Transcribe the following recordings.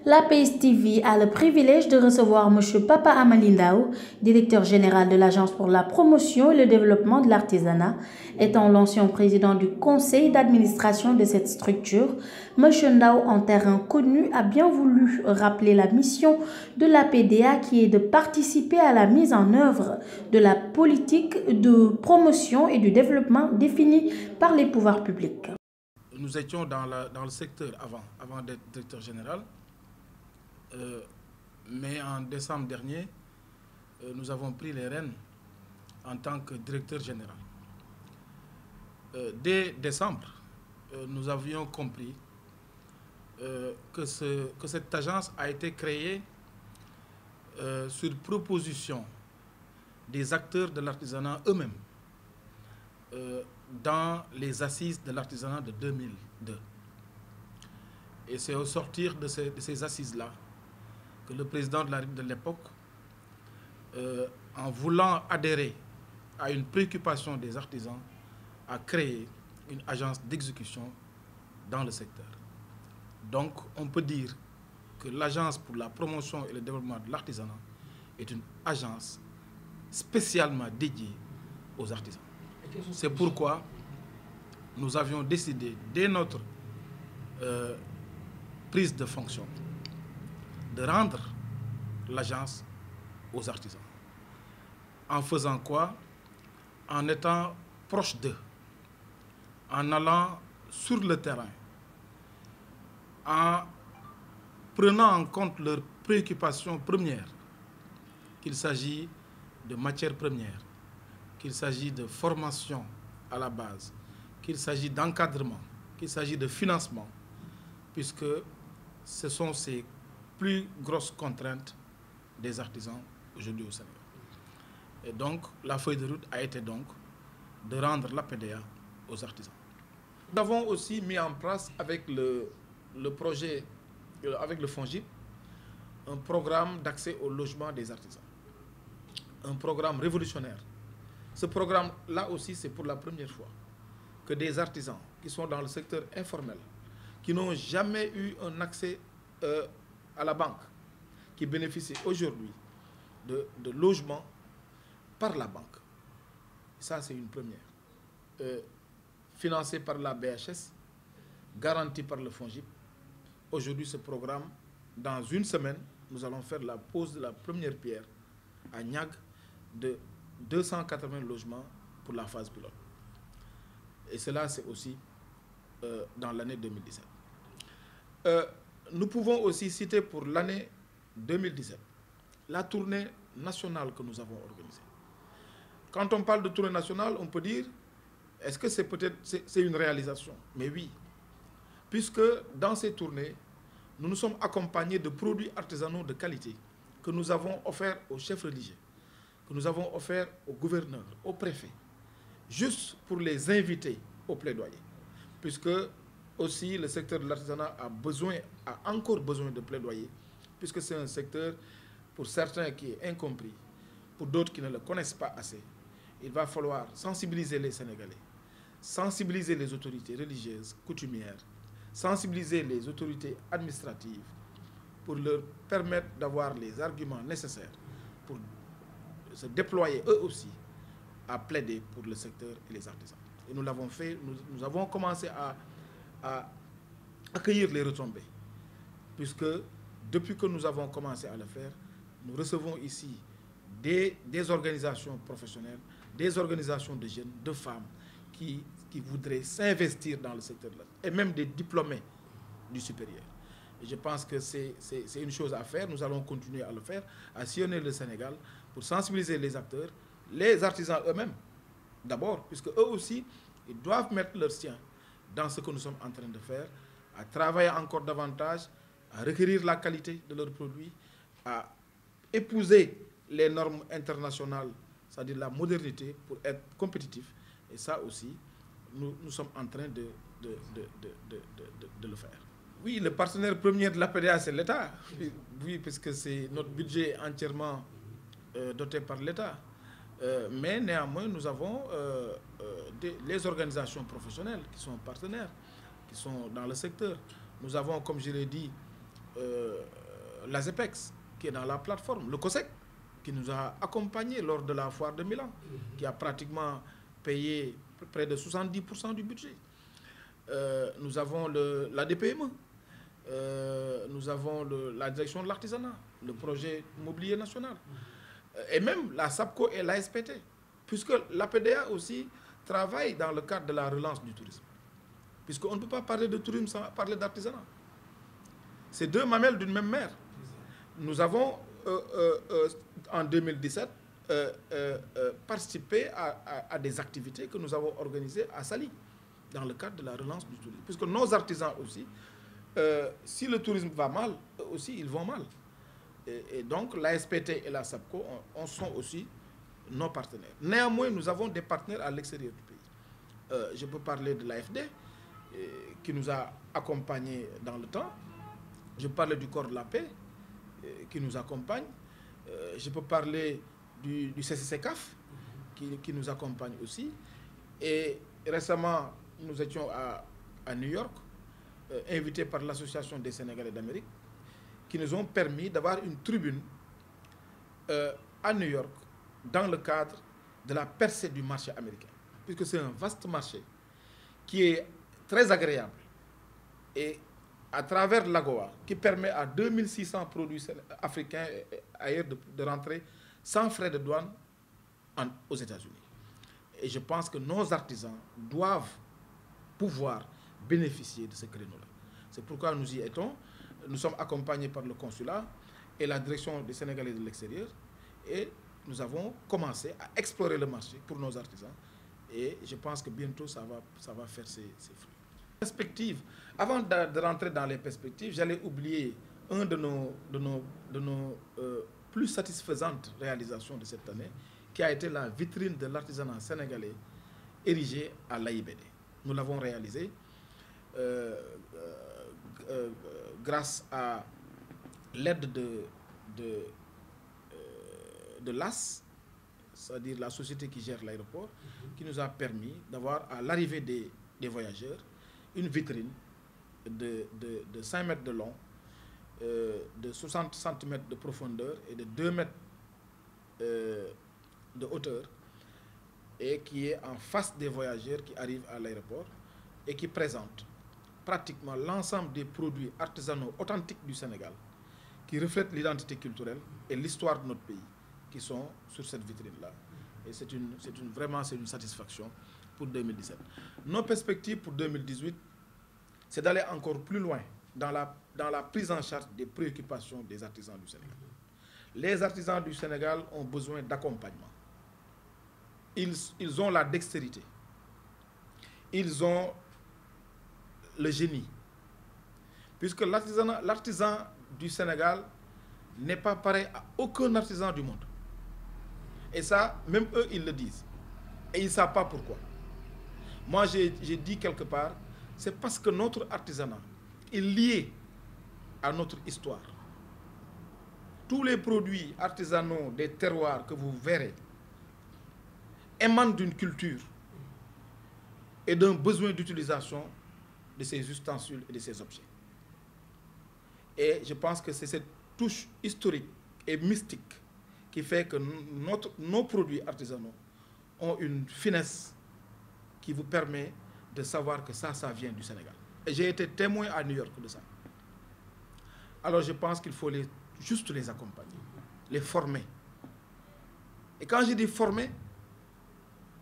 L'APS TV a le privilège de recevoir M. Papa Amali Ndao, directeur général de l'Agence pour la promotion et le développement de l'artisanat. Étant l'ancien président du conseil d'administration de cette structure, M. Ndao, en terrain connu, a bien voulu rappeler la mission de l'APDA qui est de participer à la mise en œuvre de la politique de promotion et du développement définie par les pouvoirs publics. Nous étions dans le secteur avant d'être directeur général. Mais en décembre dernier, nous avons pris les rênes en tant que directeur général. Dès décembre, nous avions compris que cette agence a été créée sur proposition des acteurs de l'artisanat eux-mêmes dans les assises de l'artisanat de 2002. Et c'est au sortir de ces assises-là que le président de la République de l'époque, en voulant adhérer à une préoccupation des artisans, a créé une agence d'exécution dans le secteur. Donc, on peut dire que l'Agence pour la promotion et le développement de l'artisanat est une agence spécialement dédiée aux artisans. C'est pourquoi nous avions décidé, dès notre prise de fonction, de rendre l'agence aux artisans. En faisant quoi? En étant proche d'eux, en allant sur le terrain, en prenant en compte leurs préoccupations premières, qu'il s'agit de matières premières, qu'il s'agit de formation à la base, qu'il s'agit d'encadrement, qu'il s'agit de financement, puisque ce sont ces plus grosses contraintes des artisans aujourd'hui au Sénégal. Et donc, la feuille de route a été donc de rendre l'APDA aux artisans. Nous avons aussi mis en place avec le projet, avec le FONGIP, un programme d'accès au logement des artisans. Un programme révolutionnaire. Ce programme-là aussi, c'est pour la première fois que des artisans qui sont dans le secteur informel, qui n'ont jamais eu un accès à la banque, qui bénéficient aujourd'hui de logements par la banque. Ça, c'est une première. Financé par la BHS, garanti par le FONGIP. Aujourd'hui, ce programme, dans une semaine, nous allons faire la pose de la première pierre à Niag de 280 logements pour la phase pilote. Et cela, c'est aussi dans l'année 2017. Nous pouvons aussi citer pour l'année 2017 la tournée nationale que nous avons organisée. Quand on parle de tournée nationale, on peut dire, est-ce que c'est une réalisation? Mais oui, puisque dans ces tournées, nous nous sommes accompagnés de produits artisanaux de qualité que nous avons offerts aux chefs religieux, que nous avons offerts aux gouverneurs, aux préfets, juste pour les inviter au plaidoyer. Puisque aussi le secteur de l'artisanat a encore besoin de plaidoyer, puisque c'est un secteur, pour certains, qui est incompris, pour d'autres qui ne le connaissent pas assez. Il va falloir sensibiliser les Sénégalais, sensibiliser les autorités religieuses, coutumières, sensibiliser les autorités administratives pour leur permettre d'avoir les arguments nécessaires pour se déployer eux aussi à plaider pour le secteur et les artisans. Et nous l'avons fait, nous avons commencé à accueillir les retombées, puisque depuis que nous avons commencé à le faire, nous recevons ici des organisations professionnelles, des organisations de jeunes, de femmes qui voudraient s'investir dans le secteur de l'art, et même des diplômés du supérieur. Et je pense que c'est une chose à faire. Nous allons continuer à le faire, à sillonner le Sénégal pour sensibiliser les acteurs, les artisans eux-mêmes, d'abord, puisque eux aussi, ils doivent mettre leur sien dans ce que nous sommes en train de faire, à travailler encore davantage, à requérir la qualité de leurs produits, à épouser les normes internationales, c'est-à-dire la modernité, pour être compétitifs. Et ça aussi, nous sommes en train de le faire. Oui, le partenaire premier de l'APDA, c'est l'État. Oui, puisque c'est notre budget entièrement doté par l'État. Mais néanmoins, nous avons les organisations professionnelles qui sont partenaires, qui sont dans le secteur. Nous avons, comme je l'ai dit, l'ASEPEX, qui est dans la plateforme, le COSEC, qui nous a accompagnés lors de la foire de Milan, qui a pratiquement payé près de 70% du budget. Nous avons la DPME, nous avons la direction de l'artisanat, le projet immobilier national, et même la SAPCO et l'ASPT, puisque l'APDA aussi travaille dans le cadre de la relance du tourisme. Puisqu'on ne peut pas parler de tourisme sans parler d'artisanat. C'est deux mamelles d'une même mère. Nous avons, en 2017, participé à des activités que nous avons organisées à Saly, dans le cadre de la relance du tourisme. Puisque nos artisans aussi, si le tourisme va mal, eux aussi, ils vont mal. Et donc, l'ASPT et la SAPCO sont aussi nos partenaires. Néanmoins, nous avons des partenaires à l'extérieur du pays. Je peux parler de l'AFD, qui nous a accompagnés dans le temps. Je peux parler du Corps de la Paix, qui nous accompagne. Je peux parler du CCCCAF, qui nous accompagne aussi. Et récemment, nous étions à New York, invités par l'Association des Sénégalais d'Amérique, qui nous ont permis d'avoir une tribune à New York dans le cadre de la percée du marché américain. Puisque c'est un vaste marché qui est très agréable et à travers l'AGOA, qui permet à 2600 produits africains et ailleurs de rentrer sans frais de douane aux États-Unis. Et je pense que nos artisans doivent pouvoir bénéficier de ce créneau-là. C'est pourquoi nous y étions. Nous sommes accompagnés par le consulat et la direction des Sénégalais de l'extérieur et nous avons commencé à explorer le marché pour nos artisans et je pense que bientôt ça va faire ses fruits. Perspectives. Avant de rentrer dans les perspectives, j'allais oublier un de nos plus satisfaisantes réalisations de cette année, qui a été la vitrine de l'artisanat sénégalais érigée à l'AIBD. Nous l'avons réalisé grâce à l'aide de l'AS, c'est-à-dire la société qui gère l'aéroport, qui nous a permis d'avoir à l'arrivée des voyageurs une vitrine de 5 mètres de long, de 60 cm de profondeur et de 2 mètres de hauteur, et qui est en face des voyageurs qui arrivent à l'aéroport et qui présente pratiquement l'ensemble des produits artisanaux authentiques du Sénégal, qui reflètent l'identité culturelle et l'histoire de notre pays, qui sont sur cette vitrine-là. Et vraiment une satisfaction pour 2017. Nos perspectives pour 2018, c'est d'aller encore plus loin dans la prise en charge des préoccupations des artisans du Sénégal. Les artisans du Sénégal ont besoin d'accompagnement. Ils ont la dextérité. Ils ont le génie. Puisque l'artisan du Sénégal n'est pas pareil à aucun artisan du monde. Et ça, même eux, ils le disent. Et ils ne savent pas pourquoi. Moi, j'ai dit quelque part, c'est parce que notre artisanat est lié à notre histoire. Tous les produits artisanaux des terroirs que vous verrez émanent d'une culture et d'un besoin d'utilisation de ces ustensiles et de ces objets. Et je pense que c'est cette touche historique et mystique qui fait que nos produits artisanaux ont une finesse qui vous permet de savoir que ça vient du Sénégal. Et j'ai été témoin à New York de ça. Alors je pense qu'il faut juste les accompagner, les former. Et quand je dis former,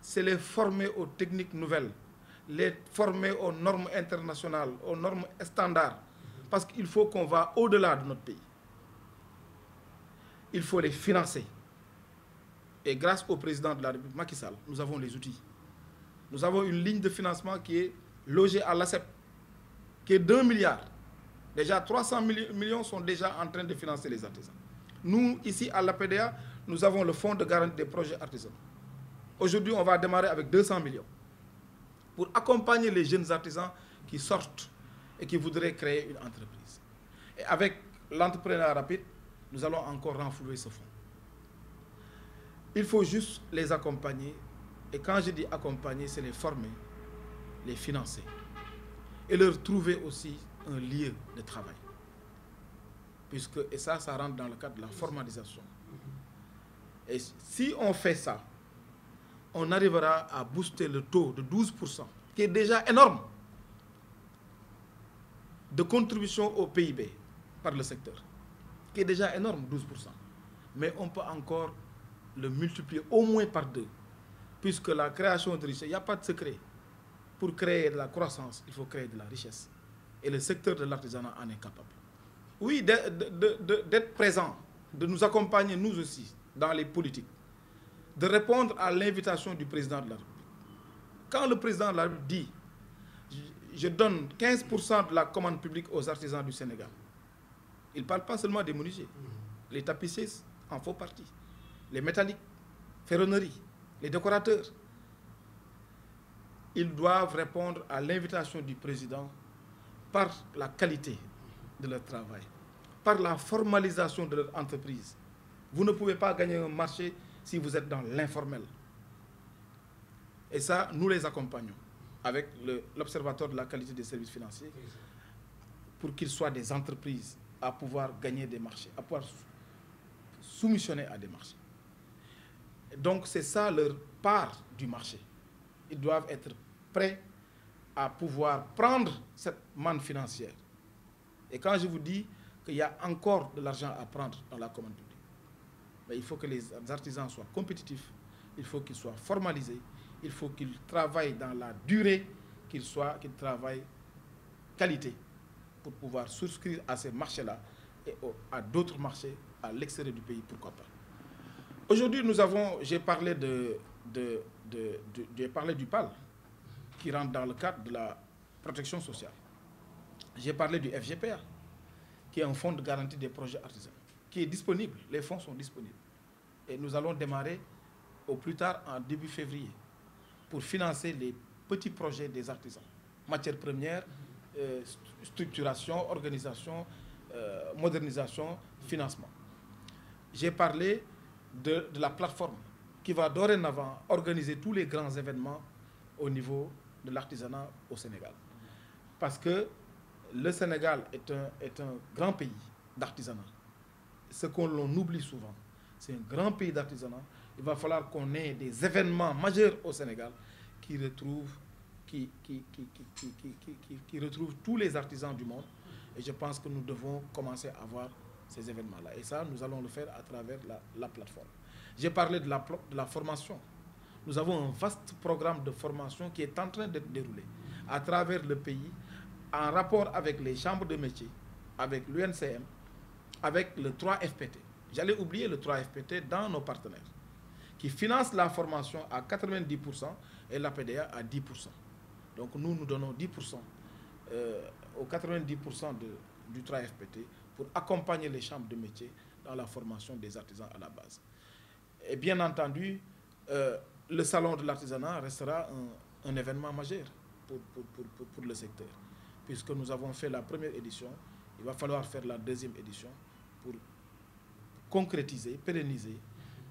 c'est les former aux techniques nouvelles, les former aux normes internationales, aux normes standards, parce qu'il faut qu'on va au-delà de notre pays. Il faut les financer. Et grâce au président de la République, Macky Sall, nous avons les outils. Nous avons une ligne de financement qui est logée à l'ACEP, qui est d'1 milliard. Déjà 300 millions sont déjà en train de financer les artisans. Nous, ici à l'APDA, nous avons le fonds de garantie des projets artisanaux. Aujourd'hui, on va démarrer avec 200 millions pour accompagner les jeunes artisans qui sortent et qui voudraient créer une entreprise. Et avec l'entrepreneuriat rapide, nous allons encore renflouer ce fonds. Il faut juste les accompagner. Et quand je dis accompagner, c'est les former, les financer et leur trouver aussi un lieu de travail. et ça rentre dans le cadre de la formalisation. Et si on fait ça, on arrivera à booster le taux de 12%, qui est déjà énorme, de contribution au PIB par le secteur, qui est déjà énorme, 12%. Mais on peut encore le multiplier au moins par 2, puisque la création de richesse, il n'y a pas de secret. Pour créer de la croissance, il faut créer de la richesse. Et le secteur de l'artisanat en est capable. Oui, d'être présent, de nous accompagner, nous aussi, dans les politiques, de répondre à l'invitation du président de la République. Quand le président de la République dit « je donne 15% de la commande publique aux artisans du Sénégal », il ne parle pas seulement des menuisiers. Les tapissiers en font partie. Les métalliques, ferronneries, les décorateurs. Ils doivent répondre à l'invitation du président par la qualité de leur travail, par la formalisation de leur entreprise. Vous ne pouvez pas gagner un marché si vous êtes dans l'informel. Et ça, nous les accompagnons avec l'Observatoire de la qualité des services financiers pour qu'ils soient des entreprises à pouvoir gagner des marchés, à pouvoir soumissionner à des marchés. Donc c'est ça leur part du marché. Ils doivent être prêts à pouvoir prendre cette manne financière. Et quand je vous dis qu'il y a encore de l'argent à prendre dans la commande publique, mais il faut que les artisans soient compétitifs, il faut qu'ils soient formalisés, il faut qu'ils travaillent dans la durée, qu'ils travaillent qualité pour pouvoir souscrire à ces marchés-là et à d'autres marchés à l'extérieur du pays, pourquoi pas. Aujourd'hui, j'ai parlé du PAL, qui rentre dans le cadre de la protection sociale. J'ai parlé du FGPA, qui est un fonds de garantie des projets artisanaux, qui est disponible, les fonds sont disponibles. Et nous allons démarrer au plus tard en début février pour financer les petits projets des artisans. Matières premières, structuration, organisation, modernisation, financement. J'ai parlé de la plateforme qui va dorénavant organiser tous les grands événements au niveau de l'artisanat au Sénégal. Parce que le Sénégal est un grand pays d'artisanat. Ce qu'on oublie souvent, c'est un grand pays d'artisanat. Il va falloir qu'on ait des événements majeurs au Sénégal qui retrouvent tous les artisans du monde. Et je pense que nous devons commencer à avoir ces événements-là. Et ça, nous allons le faire à travers la plateforme. J'ai parlé de la formation. Nous avons un vaste programme de formation qui est en train d'être déroulé à travers le pays, en rapport avec les chambres de métiers, avec l'UNCM, avec le 3FPT. J'allais oublier le 3FPT dans nos partenaires, qui financent la formation à 90% et la PDA à 10%. Donc nous donnons 10% aux 90% du 3FPT pour accompagner les chambres de métiers dans la formation des artisans à la base. Et bien entendu, le salon de l'artisanat restera un événement majeur pour le secteur. Puisque nous avons fait la première édition, il va falloir faire la deuxième édition pour concrétiser, pérenniser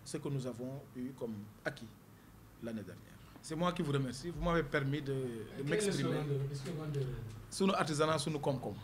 ce que nous avons eu comme acquis l'année dernière. C'est moi qui vous remercie. Vous m'avez permis de m'exprimer sur nos artisanats, sur nos Comcom.